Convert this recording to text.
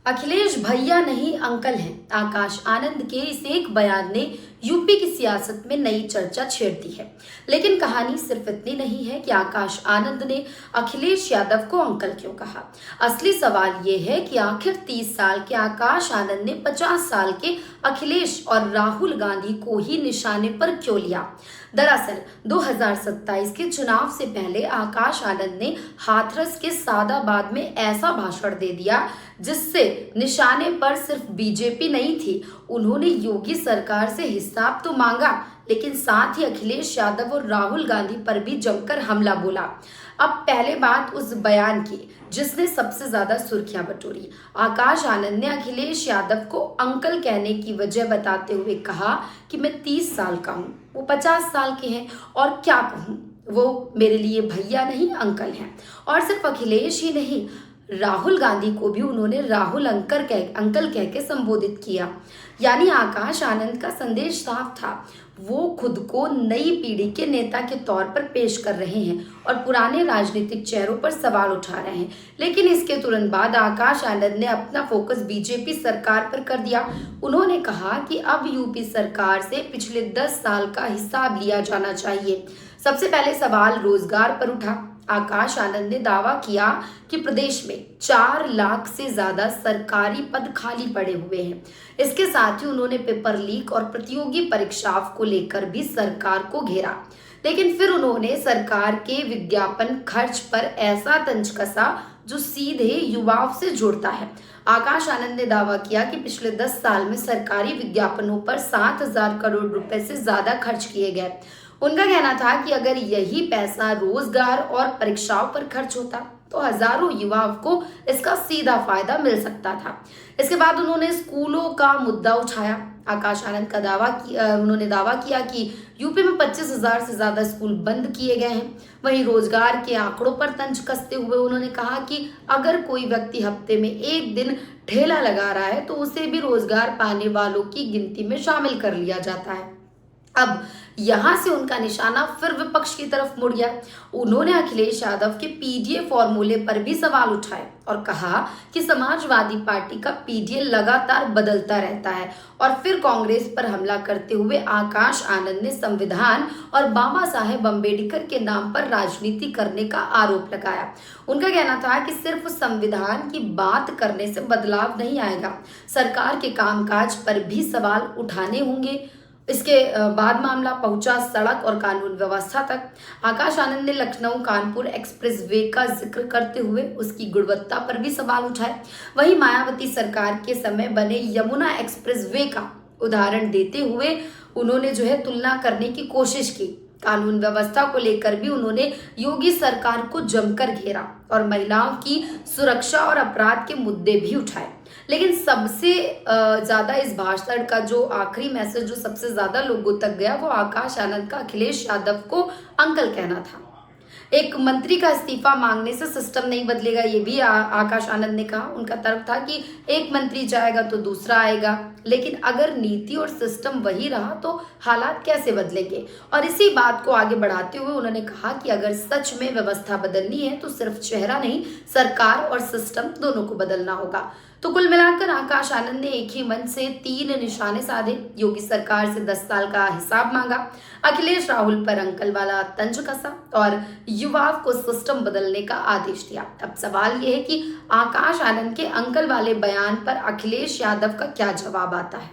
अखिलेश भैया नहीं अंकल हैं। आकाश आनंद के इस एक बयान ने यूपी की सियासत में नई चर्चा छेड़ दी है। लेकिन कहानी सिर्फ इतनी नहीं है कि आकाश आनंद ने अखिलेश यादव को अंकल क्यों कहा। असली सवाल ये है कि आखिर 30 साल के आकाश आनंद ने 50 साल के अखिलेश और राहुल गांधी को ही निशाने पर क्यों लिया। दरअसल 2027 के चुनाव से पहले आकाश आनंद ने हाथरस के सादाबाद में ऐसा भाषण दे दिया जिससे निशाने पर सिर्फ बीजेपी नहीं थी। उन्होंने योगी सरकार से हिसाब तो मांगा, लेकिन साथ ही अखिलेश यादव और राहुल गांधी पर भी जमकर हमला बोला। अब पहले बात उस बयान की जिसने सबसे ज्यादा सुर्खियां बटोरी। आकाश आनंद ने अखिलेश यादव को अंकल कहने की वजह बताते हुए कहा कि मैं 30 साल का हूँ, वो 50 साल के हैं और क्या कहूँ, वो मेरे लिए भैया नहीं अंकल हैं। और सिर्फ अखिलेश ही नहीं, राहुल गांधी को भी उन्होंने राहुल अंकल कह के संबोधित किया। यानी आकाश आनंद का संदेश साफ था, वो खुद को नई पीढ़ी के नेता के तौर पर पेश कर रहे हैं और पुराने राजनीतिक चेहरों पर सवाल उठा रहे हैं। लेकिन इसके तुरंत बाद आकाश आनंद ने अपना फोकस बीजेपी सरकार पर कर दिया। उन्होंने कहा कि अब यूपी सरकार से पिछले 10 साल का हिसाब लिया जाना चाहिए। सबसे पहले सवाल रोजगार पर उठा। आकाश आनंद ने दावा किया कि प्रदेश में 4 लाख से ज्यादा सरकारी पद खाली पड़े हुए हैं। इसके साथ ही उन्होंने पेपर लीक और प्रतियोगी परीक्षाओं को लेकर भी सरकार को घेरा। लेकिन फिर उन्होंने सरकार के विज्ञापन खर्च पर ऐसा तंज कसा जो सीधे युवाओं से जुड़ता है। आकाश आनंद ने दावा किया कि पिछले 10 साल में सरकारी विज्ञापनों पर 7,000 करोड़ रुपए से ज्यादा खर्च किए गए। उनका कहना था कि अगर यही पैसा रोजगार और परीक्षाओं पर खर्च होता तो हजारों युवाओं को इसका सीधा फायदा मिल सकता था। इसके बाद उन्होंने स्कूलों का मुद्दा उठाया। आकाश आनंद का उन्होंने दावा किया कि यूपी में 25,000 से ज्यादा स्कूल बंद किए गए हैं। वहीं रोजगार के आंकड़ों पर तंज कसते हुए उन्होंने कहा कि अगर कोई व्यक्ति हफ्ते में एक दिन ठेला लगा रहा है तो उसे भी रोजगार पाने वालों की गिनती में शामिल कर लिया जाता है। अब यहां से उनका निशाना फिर विपक्ष की तरफ मुड़ गया। उन्होंने अखिलेश यादव के पीडीए फॉर्मूले पर भी सवाल उठाए और कहा कि समाजवादी पार्टी का पीडीए लगातार बदलता रहता है। और फिर कांग्रेस पर हमला करते हुए आकाश आनंद ने संविधान और बाबा साहेब अम्बेडकर के नाम पर राजनीति करने का आरोप लगाया। उनका कहना था कि सिर्फ संविधान की बात करने से बदलाव नहीं आएगा, सरकार के कामकाज पर भी सवाल उठाने होंगे। इसके बाद मामला पहुंचा सड़क और कानून व्यवस्था तक। आकाश आनंद ने लखनऊ कानपुर एक्सप्रेस वे का जिक्र करते हुए उसकी गुणवत्ता पर भी सवाल उठाए। वहीं मायावती सरकार के समय बने यमुना एक्सप्रेस वे का उदाहरण देते हुए उन्होंने तुलना करने की कोशिश की। कानून व्यवस्था को लेकर भी उन्होंने योगी सरकार को जमकर घेरा और महिलाओं की सुरक्षा और अपराध के मुद्दे भी उठाए। लेकिन सबसे ज्यादा इस भाषण का जो आखिरी मैसेज जो सबसे ज्यादा लोगों तक गया वो आकाश आनंद का अखिलेश यादव को अंकल कहना था। एक मंत्री का इस्तीफा मांगने से सिस्टम नहीं बदलेगा, ये भी आकाश आनंद ने कहा। उनका तर्क था कि एक मंत्री जाएगा तो दूसरा आएगा, लेकिन अगर नीति और सिस्टम वही रहा तो हालात कैसे बदलेंगे। और इसी बात को आगे बढ़ाते हुए उन्होंने कहा कि अगर सच में व्यवस्था बदलनी है तो सिर्फ चेहरा नहीं, सरकार और सिस्टम दोनों को बदलना होगा। तो कुल मिलाकर आकाश आनंद ने एक ही मंच से 3 निशाने साधे। योगी सरकार से 10 साल का हिसाब मांगा, अखिलेश राहुल पर अंकल वाला तंज कसा और युवाओं को सिस्टम बदलने का आदेश दिया। अब सवाल यह है कि आकाश आनंद के अंकल वाले बयान पर अखिलेश यादव का क्या जवाब आता है।